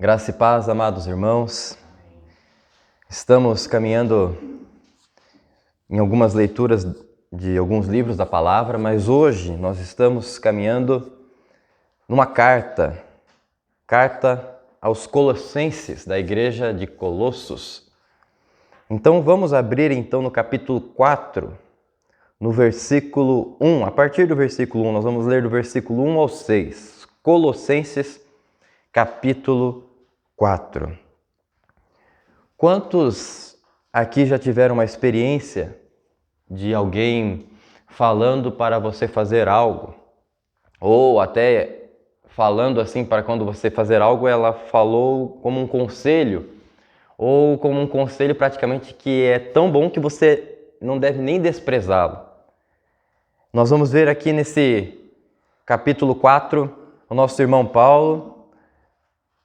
Graça e paz, amados irmãos. Estamos caminhando em algumas leituras de alguns livros da palavra, mas hoje nós estamos caminhando numa carta aos Colossenses, da igreja de Colossos. Então vamos abrir no capítulo 4, no versículo 1. A partir do versículo 1, nós vamos ler do versículo 1 ao 6. Colossenses, capítulo 4. Quantos aqui já tiveram uma experiência de alguém falando para você fazer algo? Ou até falando assim para quando você fazer algo, ela falou como um conselho, ou como um conselho praticamente que é tão bom que você não deve nem desprezá-lo. Nós vamos ver aqui nesse capítulo 4 o nosso irmão Paulo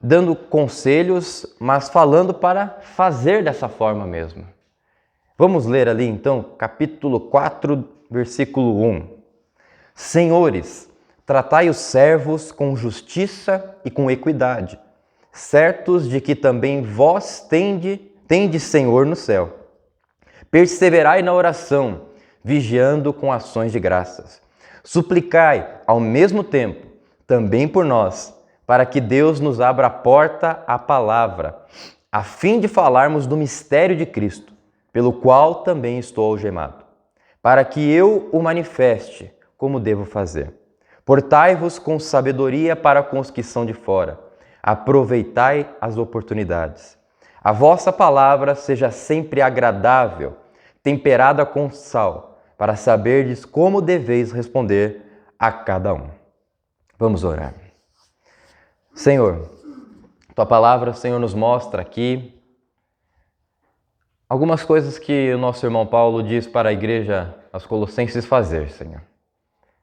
dando conselhos, mas falando para fazer dessa forma mesmo. Vamos ler ali então, capítulo 4, versículo 1. Senhores, tratai os servos com justiça e com equidade, certos de que também vós tendes Senhor no céu. Perseverai na oração, vigiando com ações de graças. Suplicai, ao mesmo tempo, também por nós, para que Deus nos abra a porta à palavra, a fim de falarmos do mistério de Cristo, pelo qual também estou algemado, para que eu o manifeste como devo fazer. Portai-vos com sabedoria para com os que são de fora, aproveitai as oportunidades. A vossa palavra seja sempre agradável, temperada com sal, para saberdes como deveis responder a cada um. Vamos orar. Senhor, Tua palavra, Senhor, nos mostra aqui algumas coisas que o nosso irmão Paulo diz para a igreja, aos Colossenses, fazer, Senhor.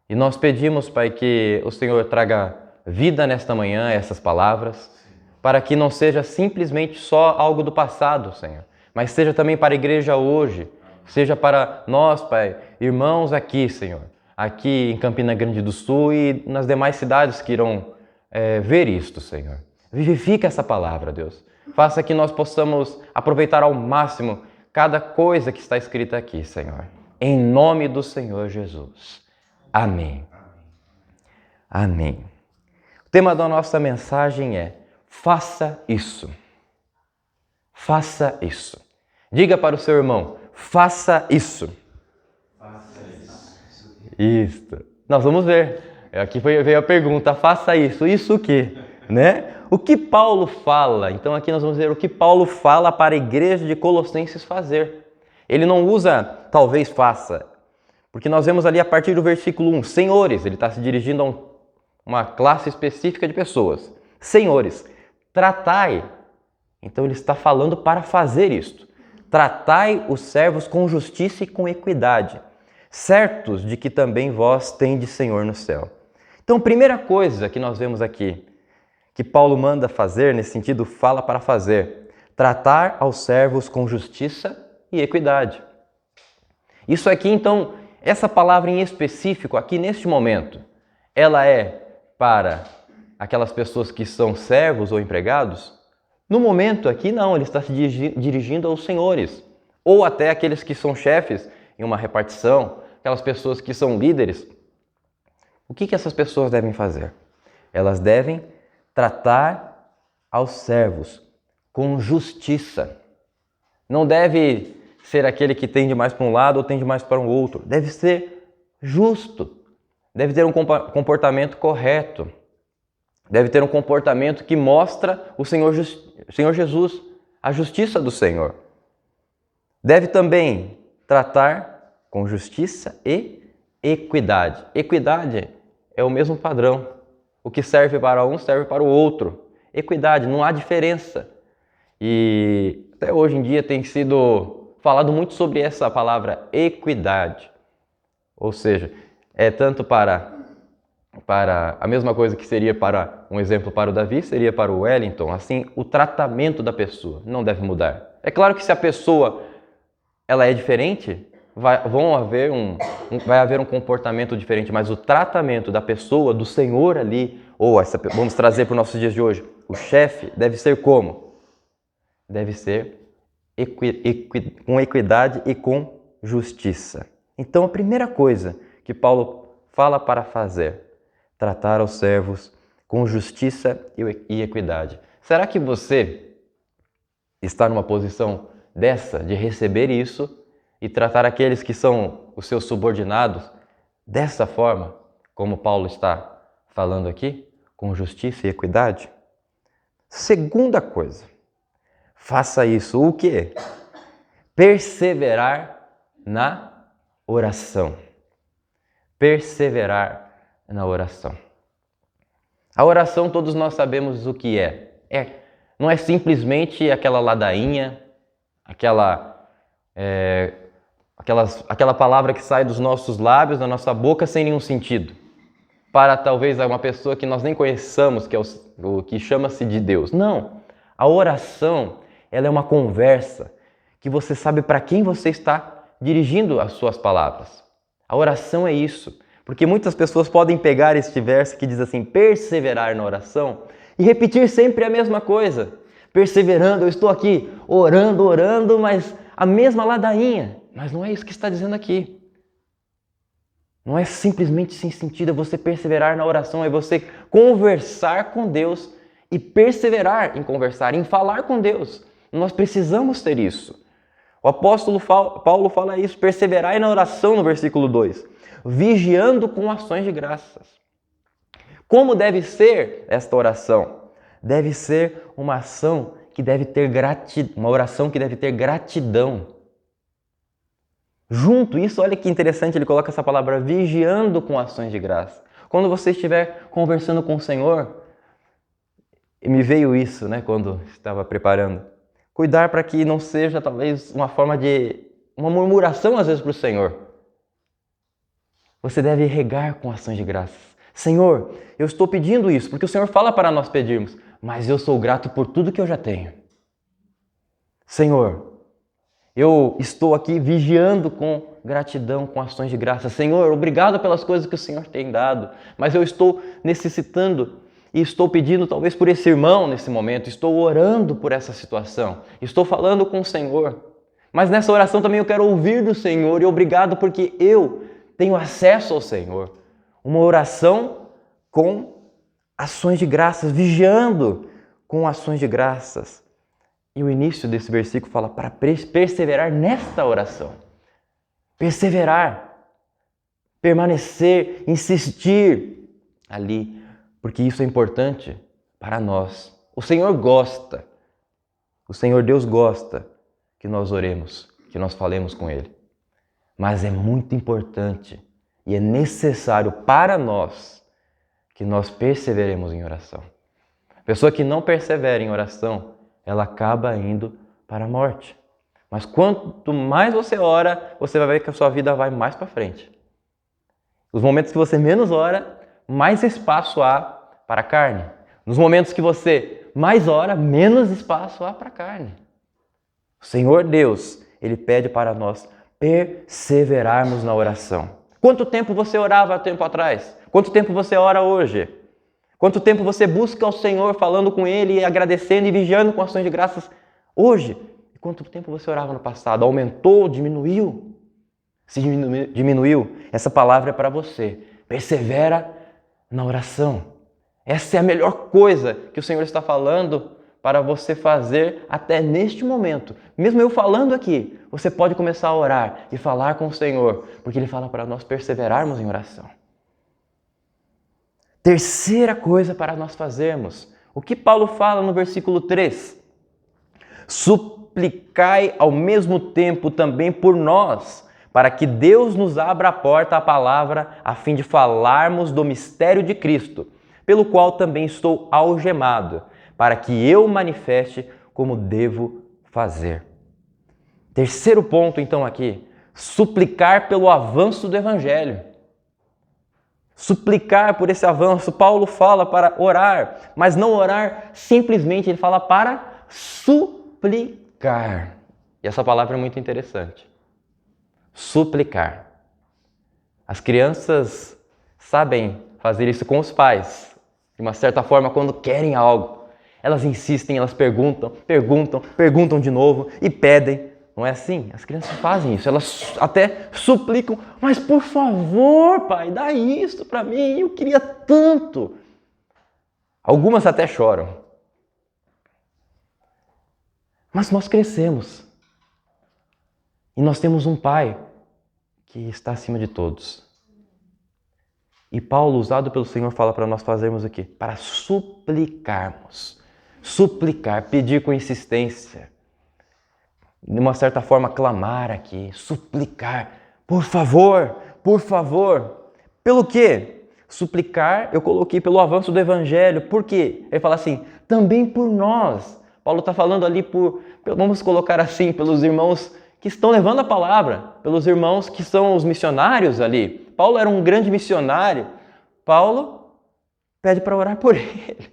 E nós pedimos, Pai, que o Senhor traga vida nesta manhã a essas palavras, para que não seja simplesmente só algo do passado, Senhor, mas seja também para a igreja hoje, seja para nós, Pai, irmãos aqui, Senhor, aqui em Campina Grande do Sul e nas demais cidades que irão ver isto, Senhor. Vivifica essa palavra, Deus. Faça que nós possamos aproveitar ao máximo cada coisa que está escrita aqui, Senhor. Em nome do Senhor Jesus. Amém. Amém. O tema da nossa mensagem é: faça isso. Faça isso. Diga para o seu irmão: faça isso. Faça isso. Isso. Nós vamos ver. Aqui veio a pergunta: faça isso. Isso o quê? Né? O que Paulo fala? Então aqui nós vamos ver o que Paulo fala para a igreja de Colossenses fazer. Ele não usa talvez faça, porque nós vemos ali a partir do versículo 1, senhores, ele está se dirigindo a uma classe específica de pessoas. Senhores, tratai. Então ele está falando para fazer isto. Tratai os servos com justiça e com equidade, certos de que também vós tendes Senhor no céu. Então, primeira coisa que nós vemos aqui, que Paulo manda fazer, nesse sentido, fala para fazer: tratar aos servos com justiça e equidade. Isso aqui, então, essa palavra em específico, aqui neste momento, ela é para aquelas pessoas que são servos ou empregados? No momento aqui, não, ele está se dirigindo aos senhores, ou até aqueles que são chefes em uma repartição, aquelas pessoas que são líderes. O que essas pessoas devem fazer? Elas devem tratar aos servos com justiça. Não deve ser aquele que tende mais para um lado ou tende mais para o outro. Deve ser justo. Deve ter um comportamento correto. Deve ter um comportamento que mostra o Senhor Jesus, a justiça do Senhor. Deve também tratar com justiça e equidade. Equidade é o mesmo padrão. O que serve para um serve para o outro. Equidade, não há diferença. E até hoje em dia tem sido falado muito sobre essa palavra equidade. Ou seja, é tanto para a mesma coisa que seria para um exemplo para o Davi, seria para o Wellington. Assim, o tratamento da pessoa não deve mudar. É claro que se a pessoa ela é diferente, vai haver um comportamento diferente, mas o tratamento da pessoa, do Senhor ali, ou vamos trazer para os nossos dias de hoje, o chefe deve ser como? Deve ser com equidade e com justiça. Então, a primeira coisa que Paulo fala para fazer, tratar os servos com justiça e equidade. Será que você está numa posição dessa, de receber isso e tratar aqueles que são os seus subordinados dessa forma, como Paulo está falando aqui, com justiça e equidade? Segunda coisa, faça isso. O quê? Perseverar na oração. Perseverar na oração. A oração, todos nós sabemos o que é. Não é simplesmente aquela ladainha, aquela palavra que sai dos nossos lábios, da nossa boca, sem nenhum sentido. Para talvez uma pessoa que nós nem conheçamos, que é o que chama-se de Deus. Não. A oração, ela é uma conversa que você sabe para quem você está dirigindo as suas palavras. A oração é isso. Porque muitas pessoas podem pegar este verso que diz assim, perseverar na oração, e repetir sempre a mesma coisa. Perseverando, eu estou aqui orando, mas a mesma ladainha. Mas não é isso que está dizendo aqui. Não é simplesmente sem sentido, é você perseverar na oração, é você conversar com Deus e perseverar em conversar, em falar com Deus. Nós precisamos ter isso. O apóstolo Paulo fala isso, perseverai na oração no versículo 2, vigiando com ações de graças. Como deve ser esta oração? Deve ser uma ação que deve ter uma oração que deve ter gratidão. Junto isso, olha que interessante, ele coloca essa palavra vigiando com ações de graça. Quando você estiver conversando com o Senhor, me veio isso, quando estava preparando. Cuidar para que não seja talvez uma forma de uma murmuração às vezes para o Senhor. Você deve regar com ações de graças. Senhor, eu estou pedindo isso, porque o Senhor fala para nós pedirmos, mas eu sou grato por tudo que eu já tenho. Senhor, eu estou aqui vigiando com gratidão, com ações de graça. Senhor, obrigado pelas coisas que o Senhor tem dado, mas eu estou necessitando e estou pedindo talvez por esse irmão nesse momento, estou orando por essa situação, estou falando com o Senhor. Mas nessa oração também eu quero ouvir do Senhor e obrigado porque eu tenho acesso ao Senhor. Uma oração com ações de graças, vigiando com ações de graças. E o início desse versículo fala para perseverar nesta oração. Perseverar, permanecer, insistir ali, porque isso é importante para nós. O Senhor Deus gosta que nós oremos, que nós falemos com Ele. Mas é muito importante e é necessário para nós que nós perseveremos em oração. A pessoa que não persevera em oração, ela acaba indo para a morte. Mas quanto mais você ora, você vai ver que a sua vida vai mais para frente. Nos momentos que você menos ora, mais espaço há para a carne. Nos momentos que você mais ora, menos espaço há para a carne. O Senhor Deus, Ele pede para nós perseverarmos na oração. Quanto tempo você orava há tempo atrás? Quanto tempo você ora hoje? Quanto tempo você busca ao Senhor falando com Ele, e agradecendo e vigiando com ações de graças hoje? E quanto tempo você orava no passado? Aumentou? Diminuiu? Se diminuiu, essa palavra é para você. Persevera na oração. Essa é a melhor coisa que o Senhor está falando para você fazer até neste momento. Mesmo eu falando aqui, você pode começar a orar e falar com o Senhor, porque Ele fala para nós perseverarmos em oração. Terceira coisa para nós fazermos. O que Paulo fala no versículo 3? Suplicai ao mesmo tempo também por nós, para que Deus nos abra a porta à palavra, a fim de falarmos do mistério de Cristo, pelo qual também estou algemado, para que eu manifeste como devo fazer. Terceiro ponto, então, aqui, suplicar pelo avanço do Evangelho. Suplicar por esse avanço. Paulo fala para orar, mas não orar simplesmente, ele fala para suplicar. E essa palavra é muito interessante. Suplicar. As crianças sabem fazer isso com os pais. de uma certa forma, quando querem algo, elas insistem, elas perguntam de novo e pedem. Não é assim? As crianças fazem isso, elas até suplicam, mas por favor, pai, dá isso para mim, eu queria tanto. Algumas até choram. Mas nós crescemos. E nós temos um pai que está acima de todos. E Paulo, usado pelo Senhor, fala para nós fazermos o quê? Para suplicarmos. Suplicar, pedir com insistência. De uma certa forma, clamar aqui, suplicar. Por favor, por favor. Pelo quê? Suplicar, eu coloquei pelo avanço do Evangelho. Por quê? Ele fala assim, também por nós. Paulo está falando ali vamos colocar assim, pelos irmãos que estão levando a palavra, pelos irmãos que são os missionários ali. Paulo era um grande missionário. Paulo pede para orar por ele.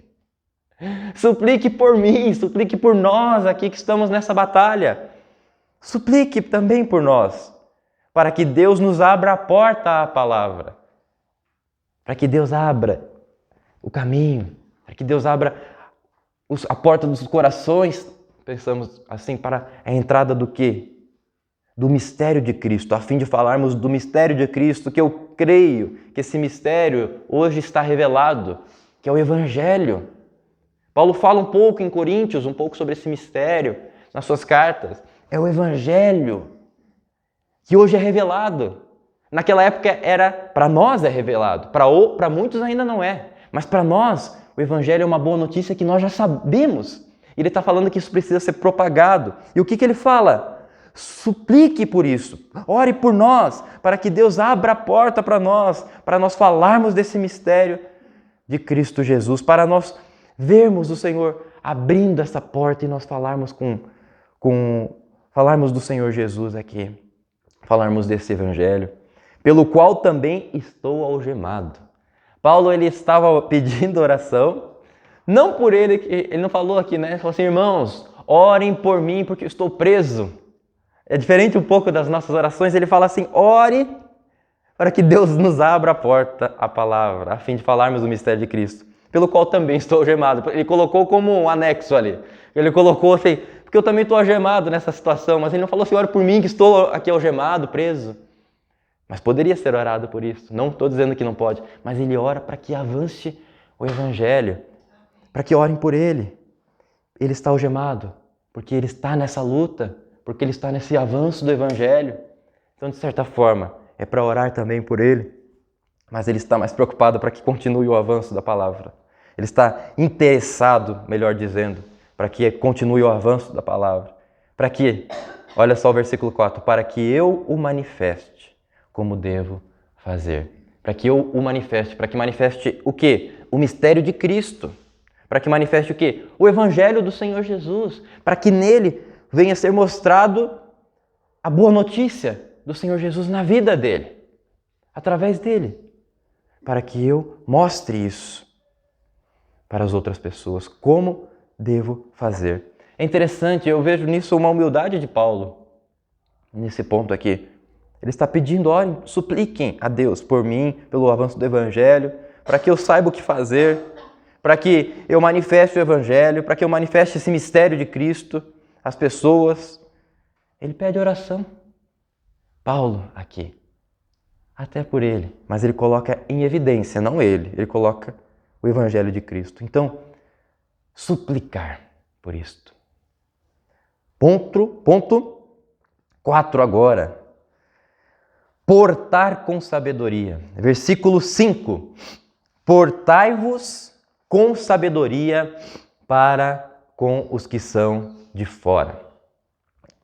Suplique por mim, suplique por nós aqui que estamos nessa batalha. Suplique também por nós, para que Deus nos abra a porta à palavra. Para que Deus abra o caminho, para que Deus abra a porta dos corações, pensamos assim, para a entrada do quê? Do mistério de Cristo, a fim de falarmos do mistério de Cristo, que eu creio que esse mistério hoje está revelado, que é o Evangelho. Paulo fala um pouco em Coríntios, um pouco sobre esse mistério, nas suas cartas. É o Evangelho, que hoje é revelado. Naquela época para nós é revelado, para muitos ainda não é, mas para nós o Evangelho é uma boa notícia que nós já sabemos. Ele está falando que isso precisa ser propagado. E o que ele fala? Suplique por isso, ore por nós, para que Deus abra a porta para nós falarmos desse mistério de Cristo Jesus, para nós vermos o Senhor abrindo essa porta e nós falarmos falarmos do Senhor Jesus aqui, falarmos desse Evangelho, pelo qual também estou algemado. Paulo, ele estava pedindo oração, não por ele não falou aqui, né? Ele falou assim, irmãos, orem por mim porque eu estou preso. É diferente um pouco das nossas orações, ele fala assim, ore para que Deus nos abra a porta, a palavra, a fim de falarmos do mistério de Cristo, pelo qual também estou algemado. Ele colocou como um anexo ali, ele colocou assim, porque eu também estou algemado nessa situação, mas ele não falou assim, ore por mim que estou aqui algemado, preso. Mas poderia ser orado por isso, não estou dizendo que não pode, mas ele ora para que avance o Evangelho, para que orem por ele. Ele está algemado, porque ele está nessa luta, porque ele está nesse avanço do Evangelho. Então, de certa forma, é para orar também por ele, mas ele está mais preocupado para que continue o avanço da palavra. Ele está interessado, melhor dizendo, para que continue o avanço da palavra. Para que, olha só o versículo 4, para que eu o manifeste como devo fazer. Para que eu o manifeste, para que manifeste o quê? O mistério de Cristo. Para que manifeste o quê? O Evangelho do Senhor Jesus. Para que nele venha ser mostrado a boa notícia do Senhor Jesus na vida dele, através dele. Para que eu mostre isso para as outras pessoas, como devo fazer. É interessante, eu vejo nisso uma humildade de Paulo, nesse ponto aqui. Ele está pedindo, orem, supliquem a Deus por mim, pelo avanço do Evangelho, para que eu saiba o que fazer, para que eu manifeste o Evangelho, para que eu manifeste esse mistério de Cristo às pessoas. Ele pede oração. Paulo aqui, até por ele, mas ele coloca em evidência, não ele coloca o Evangelho de Cristo. Então, suplicar por isto. Ponto 4 agora. Portar com sabedoria. Versículo 5. Portai-vos com sabedoria para com os que são de fora.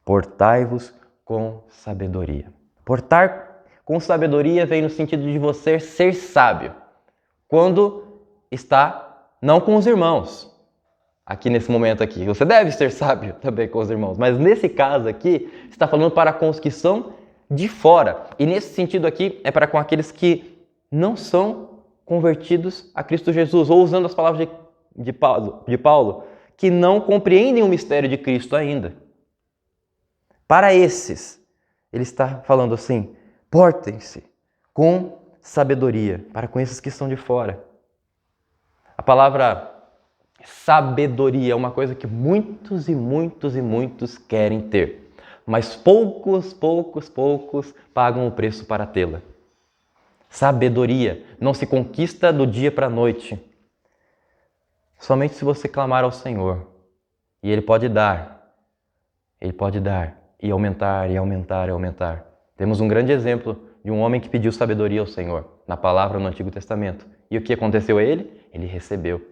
Portai-vos com sabedoria. Portar com sabedoria vem no sentido de você ser sábio. Quando está não com os irmãos. Aqui nesse momento aqui. Você deve ser sábio também com os irmãos. Mas nesse caso aqui, está falando para com os que são de fora. E nesse sentido aqui, é para com aqueles que não são convertidos a Cristo Jesus. Ou usando as palavras de Paulo, que não compreendem o mistério de Cristo ainda. Para esses, ele está falando assim, portem-se com sabedoria, para com esses que estão de fora. A palavra sabedoria é uma coisa que muitos e muitos e muitos querem ter, mas poucos pagam o preço para tê-la. Sabedoria não se conquista do dia para a noite, somente se você clamar ao Senhor. E Ele pode dar, e aumentar, e aumentar, e aumentar. Temos um grande exemplo de um homem que pediu sabedoria ao Senhor, na palavra no Antigo Testamento. E o que aconteceu a ele? Ele recebeu.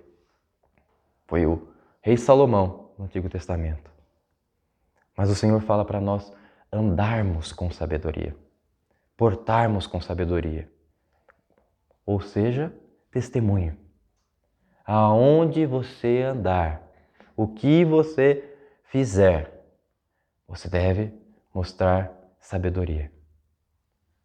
Foi o rei Salomão no Antigo Testamento. Mas o Senhor fala para nós andarmos com sabedoria, portarmos com sabedoria. Ou seja, testemunho. Aonde você andar, o que você fizer, você deve mostrar sabedoria.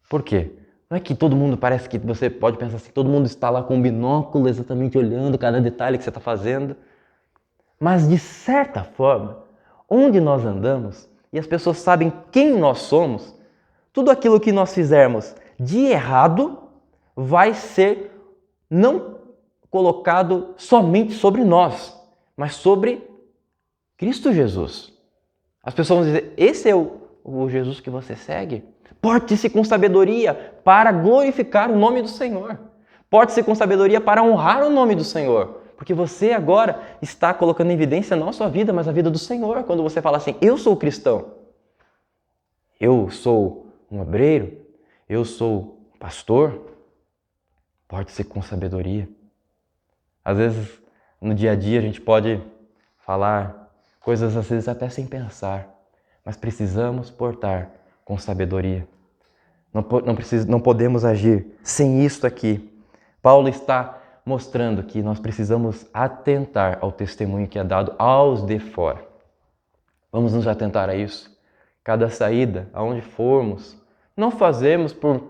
Por quê? Não é que todo mundo, parece que você pode pensar assim, todo mundo está lá com um binóculo exatamente olhando cada detalhe que você está fazendo. Mas de certa forma, onde nós andamos e as pessoas sabem quem nós somos, tudo aquilo que nós fizermos de errado vai ser não colocado somente sobre nós, mas sobre Cristo Jesus. As pessoas vão dizer, esse é o Jesus que você segue? Porte-se com sabedoria para glorificar o nome do Senhor. Porte-se com sabedoria para honrar o nome do Senhor. Porque você agora está colocando em evidência não a sua vida, mas a vida do Senhor. Quando você fala assim, eu sou cristão, eu sou um obreiro, eu sou pastor, porte-se com sabedoria. Às vezes, no dia a dia, a gente pode falar coisas às vezes até sem pensar, mas precisamos portar com sabedoria. Não podemos agir sem isso aqui. Paulo está mostrando que nós precisamos atentar ao testemunho que é dado aos de fora. Vamos nos atentar a isso. Cada saída, aonde formos, não fazemos por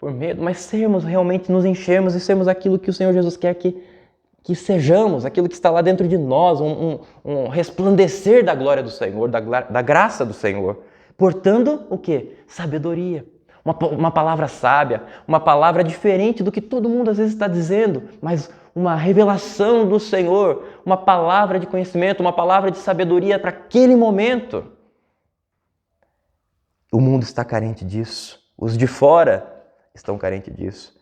medo, mas sermos realmente, nos enchermos e sermos aquilo que o Senhor Jesus quer que sejamos, aquilo que está lá dentro de nós, um resplandecer da glória do Senhor, da graça do Senhor. Portando o quê? Sabedoria. Uma palavra sábia, uma palavra diferente do que todo mundo às vezes está dizendo, mas uma revelação do Senhor, uma palavra de conhecimento, uma palavra de sabedoria para aquele momento. O mundo está carente disso. Os de fora estão carentes disso.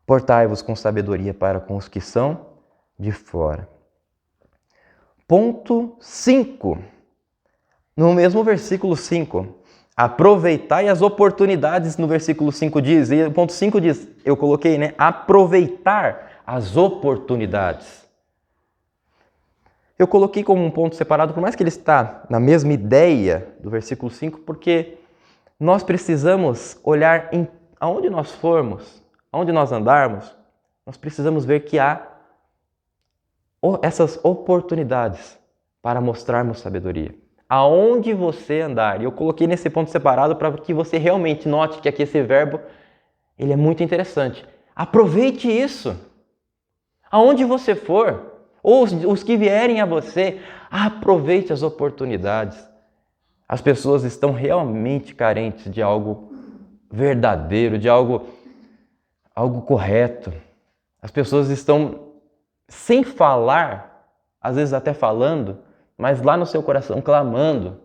Portai-vos com sabedoria para com os que são de fora. Ponto 5. No mesmo versículo 5. Aproveitai as oportunidades, no versículo 5 diz, e o ponto 5 diz, eu coloquei, né? Aproveitar as oportunidades. Eu coloquei como um ponto separado, por mais que ele está na mesma ideia do versículo 5, porque nós precisamos olhar aonde nós formos, aonde nós andarmos, nós precisamos ver que há essas oportunidades para mostrarmos sabedoria. Aonde você andar, e eu coloquei nesse ponto separado para que você realmente note que aqui esse verbo, ele é muito interessante. Aproveite isso. Aonde você for, ou os que vierem a você, aproveite as oportunidades. As pessoas estão realmente carentes de algo verdadeiro, de algo correto. As pessoas estão sem falar, às vezes até falando, mas lá no seu coração clamando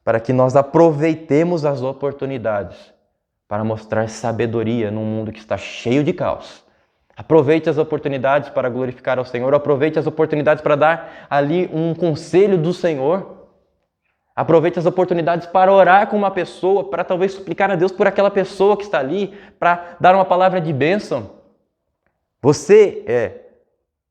para que nós aproveitemos as oportunidades para mostrar sabedoria num mundo que está cheio de caos. Aproveite as oportunidades para glorificar ao Senhor, aproveite as oportunidades para dar ali um conselho do Senhor. Aproveite as oportunidades para orar com uma pessoa, para talvez suplicar a Deus por aquela pessoa que está ali, para dar uma palavra de bênção. Você é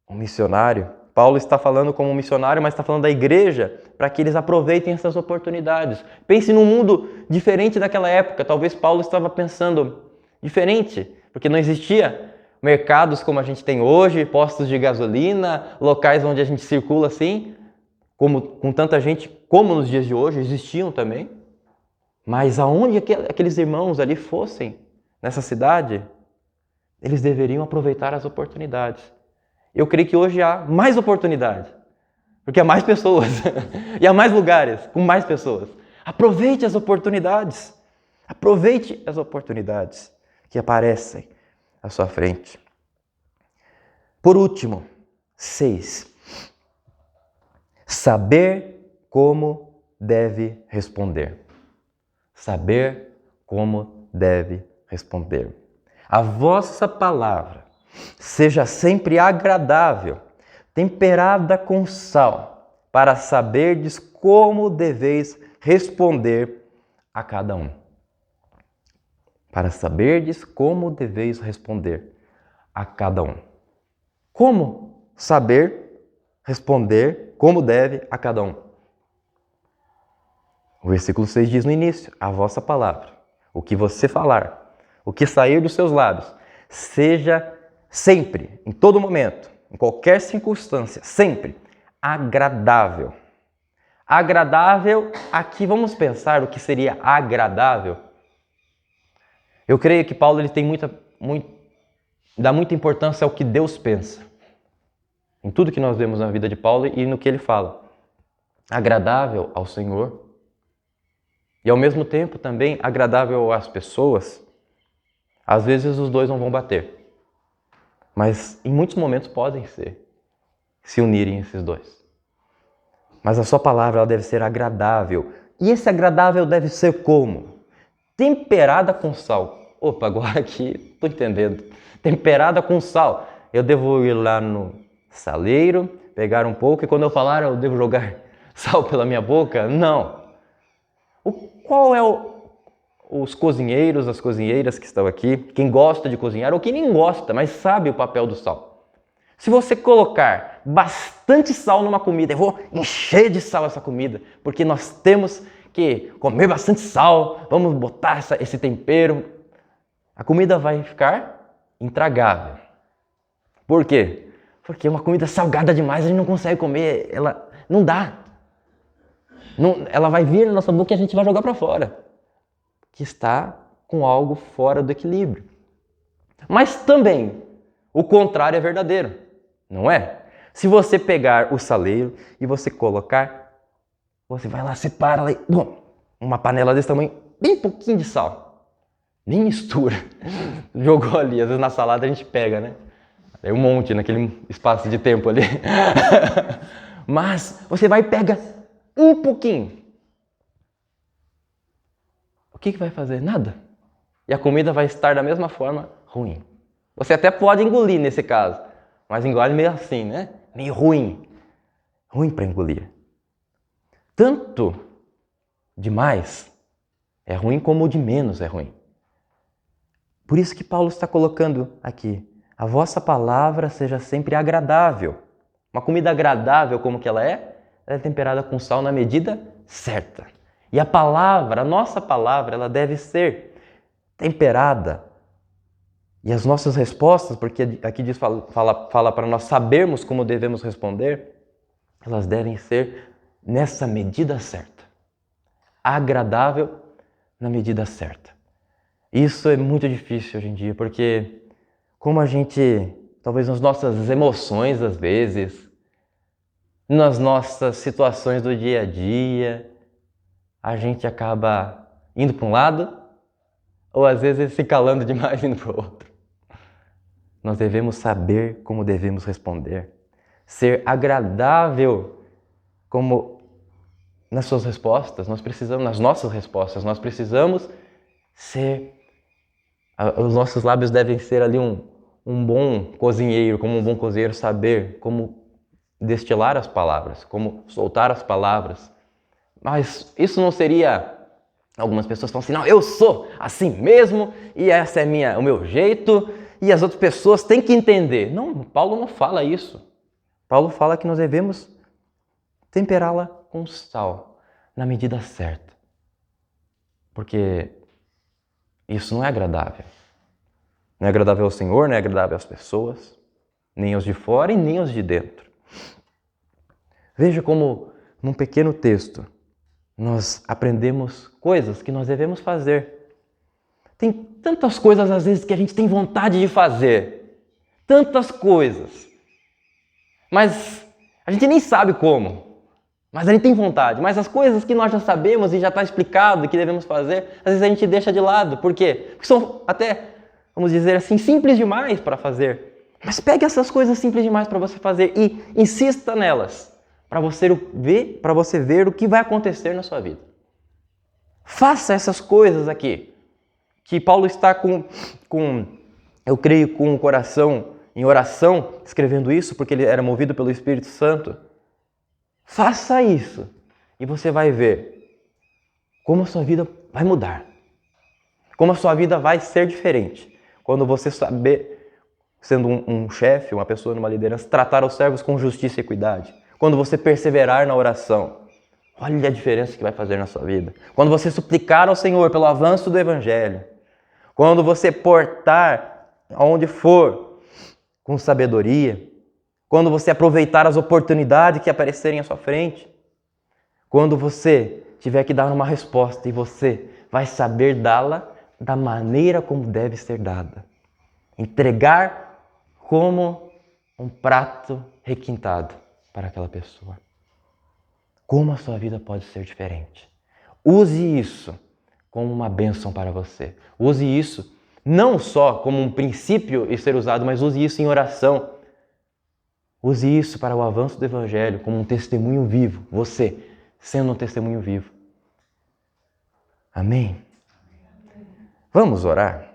um missionário. Paulo está falando como um missionário, mas está falando da igreja, para que eles aproveitem essas oportunidades. Pense num mundo diferente daquela época. Talvez Paulo estava pensando diferente, porque não existia mercados como a gente tem hoje, postos de gasolina, locais onde a gente circula assim, com tanta gente como nos dias de hoje, existiam também. Mas aonde aqueles irmãos ali fossem, nessa cidade, eles deveriam aproveitar as oportunidades. Eu creio que hoje há mais oportunidade, porque há mais pessoas e há mais lugares com mais pessoas. Aproveite as oportunidades. Aproveite as oportunidades que aparecem à sua frente. Por último, 6. Saber como deve responder. Saber como deve responder. A vossa palavra seja sempre agradável, temperada com sal, para saberdes como deveis responder a cada um. Para saberdes como deveis responder a cada um. Como saber responder como deve a cada um? O versículo 6 diz no início: a vossa palavra, o que você falar, o que sair dos seus lábios, seja sempre, em todo momento, em qualquer circunstância, sempre agradável. Agradável, aqui vamos pensar o que seria agradável. Eu creio que Paulo ele tem dá muita importância ao que Deus pensa. Em tudo que nós vemos na vida de Paulo e no que ele fala. Agradável ao Senhor. E ao mesmo tempo também agradável às pessoas. Às vezes os dois não vão bater. Mas em muitos momentos podem se unirem esses dois. Mas a sua palavra ela deve ser agradável. E esse agradável deve ser como? Temperada com sal. Opa, agora aqui estou entendendo. Temperada com sal. Eu devo ir lá no saleiro, pegar um pouco e quando eu falar eu devo jogar sal pela minha boca? Não. Qual é os cozinheiros, as cozinheiras que estão aqui, quem gosta de cozinhar ou quem nem gosta, mas sabe o papel do sal? Se você colocar bastante sal numa comida, eu vou encher de sal essa comida, porque nós temos que comer bastante sal, vamos botar esse tempero, a comida vai ficar intragável. Por quê? Porque uma comida salgada demais a gente não consegue comer, ela não dá. Não, ela vai vir na nossa boca e a gente vai jogar para fora. Que está com algo fora do equilíbrio. Mas também, o contrário é verdadeiro, não é? Se você pegar o saleiro e você colocar, você vai lá, separa lá, uma panela desse tamanho, bem pouquinho de sal. Nem mistura. Jogou ali, às vezes na salada a gente pega, né? É um monte naquele espaço de tempo ali. Mas você vai e pega um pouquinho. O que vai fazer? Nada. E a comida vai estar da mesma forma ruim. Você até pode engolir nesse caso, mas engole meio assim, né? Meio ruim. Ruim para engolir. Tanto demais é ruim como o de menos é ruim. Por isso que Paulo está colocando aqui: a vossa palavra seja sempre agradável. Uma comida agradável como que ela é? Ela é temperada com sal na medida certa. E a palavra, a nossa palavra, ela deve ser temperada. E as nossas respostas, porque aqui diz, fala para nós sabermos como devemos responder, elas devem ser nessa medida certa. Agradável na medida certa. Isso é muito difícil hoje em dia, porque como a gente, talvez nas nossas emoções às vezes, nas nossas situações do dia a dia, a gente acaba indo para um lado ou às vezes se calando demais indo para o outro. Nós devemos saber como devemos responder, ser agradável como nas suas respostas, nas nossas respostas, nós precisamos ser, os nossos lábios devem ser ali um bom cozinheiro, como um bom cozinheiro saber como destilar as palavras, como soltar as palavras. Mas isso não seria... Algumas pessoas falam assim, não, eu sou assim mesmo e esse é o meu jeito e as outras pessoas têm que entender. Não, Paulo não fala isso. Paulo fala que nós devemos temperá-la com sal, na medida certa. Porque isso não é agradável. Não é agradável ao Senhor, não é agradável às pessoas, nem aos de fora e nem aos de dentro. Veja como, num pequeno texto, nós aprendemos coisas que nós devemos fazer. Tem tantas coisas, às vezes, que a gente tem vontade de fazer. Tantas coisas. Mas a gente nem sabe como. Mas a gente tem vontade. Mas as coisas que nós já sabemos e já está explicado que devemos fazer, às vezes a gente deixa de lado. Por quê? Porque são até, vamos dizer assim, simples demais para fazer. Mas pegue essas coisas simples demais para você fazer e insista nelas, para você ver o que vai acontecer na sua vida. Faça essas coisas aqui, que Paulo está eu creio, com o coração em oração, escrevendo isso, porque ele era movido pelo Espírito Santo. Faça isso e você vai ver como a sua vida vai mudar, como a sua vida vai ser diferente, quando você saber, sendo um chefe, uma pessoa numa liderança, tratar os servos com justiça e equidade. Quando você perseverar na oração, olha a diferença que vai fazer na sua vida. Quando você suplicar ao Senhor pelo avanço do Evangelho. Quando você portar aonde for com sabedoria. Quando você aproveitar as oportunidades que aparecerem à sua frente. Quando você tiver que dar uma resposta e você vai saber dá-la da maneira como deve ser dada. Entregar como um prato requintado para aquela pessoa. Como a sua vida pode ser diferente. Use isso como uma bênção para você. Use isso não só como um princípio e ser usado, mas use isso em oração. Use isso para o avanço do Evangelho como um testemunho vivo. Você sendo um testemunho vivo. Amém? Vamos orar?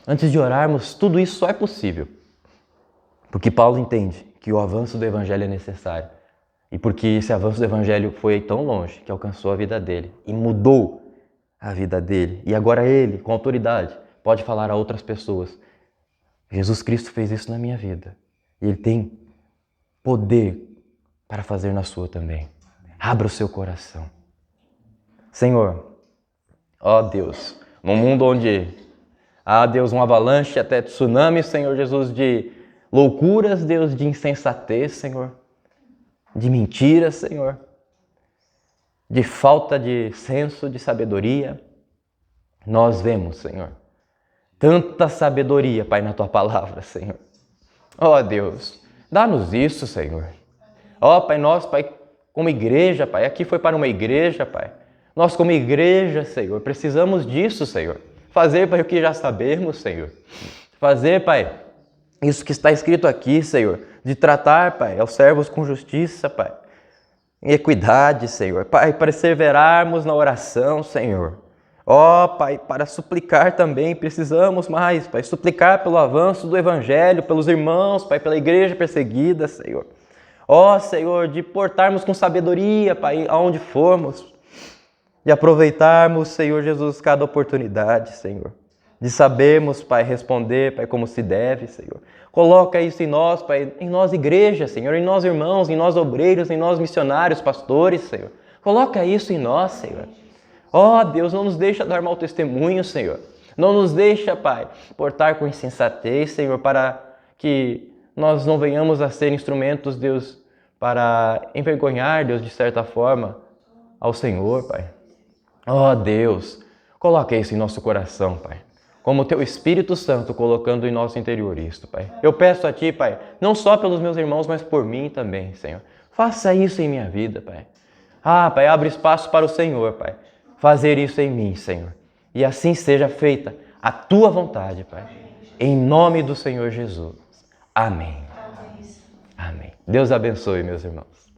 Antes de orarmos, tudo isso só é possível porque Paulo entende que o avanço do Evangelho é necessário e porque esse avanço do Evangelho foi tão longe que alcançou a vida dele e mudou a vida dele. E agora ele, com autoridade, pode falar a outras pessoas. Jesus Cristo fez isso na minha vida e Ele tem poder para fazer na sua também. Abra o seu coração. Senhor, ó Deus, num mundo onde há, Deus, uma avalanche, até tsunami, Senhor Jesus, de loucuras, Deus, de insensatez, Senhor, de mentiras, Senhor, de falta de senso, de sabedoria. Nós vemos, Senhor, tanta sabedoria, Pai, na Tua palavra, Senhor. Ó Deus, dá-nos isso, Senhor. Ó Pai, nós, Pai, como igreja, Pai, aqui foi para uma igreja, Pai. Nós como igreja, Senhor, precisamos disso, Senhor. Fazer, Pai, o que já sabemos, Senhor. Fazer, Pai, isso que está escrito aqui, Senhor, de tratar, Pai, aos servos com justiça, Pai, em equidade, Senhor. Pai, perseverarmos na oração, Senhor. Ó, Pai, para suplicar também, precisamos mais, Pai, suplicar pelo avanço do Evangelho, pelos irmãos, Pai, pela igreja perseguida, Senhor. Ó, Senhor, de portarmos com sabedoria, Pai, aonde formos, de aproveitarmos, Senhor Jesus, cada oportunidade, Senhor. De sabermos, Pai, responder, Pai, como se deve, Senhor. Coloca isso em nós, Pai, em nós igreja, Senhor, em nós irmãos, em nós obreiros, em nós missionários, pastores, Senhor. Coloca isso em nós, Senhor. Ó Deus, não nos deixa dar mau testemunho, Senhor. Não nos deixa, Pai, portar com insensatez, Senhor, para que nós não venhamos a ser instrumentos, Deus, para envergonhar, Deus, de certa forma, ao Senhor, Pai. Ó Deus, coloca isso em nosso coração, Pai. Como o Teu Espírito Santo colocando em nosso interior isto, Pai. Eu peço a Ti, Pai, não só pelos meus irmãos, mas por mim também, Senhor. Faça isso em minha vida, Pai. Ah, Pai, abre espaço para o Senhor, Pai. Fazer isso em mim, Senhor. E assim seja feita a Tua vontade, Pai. Em nome do Senhor Jesus. Amém. Amém. Deus abençoe, meus irmãos.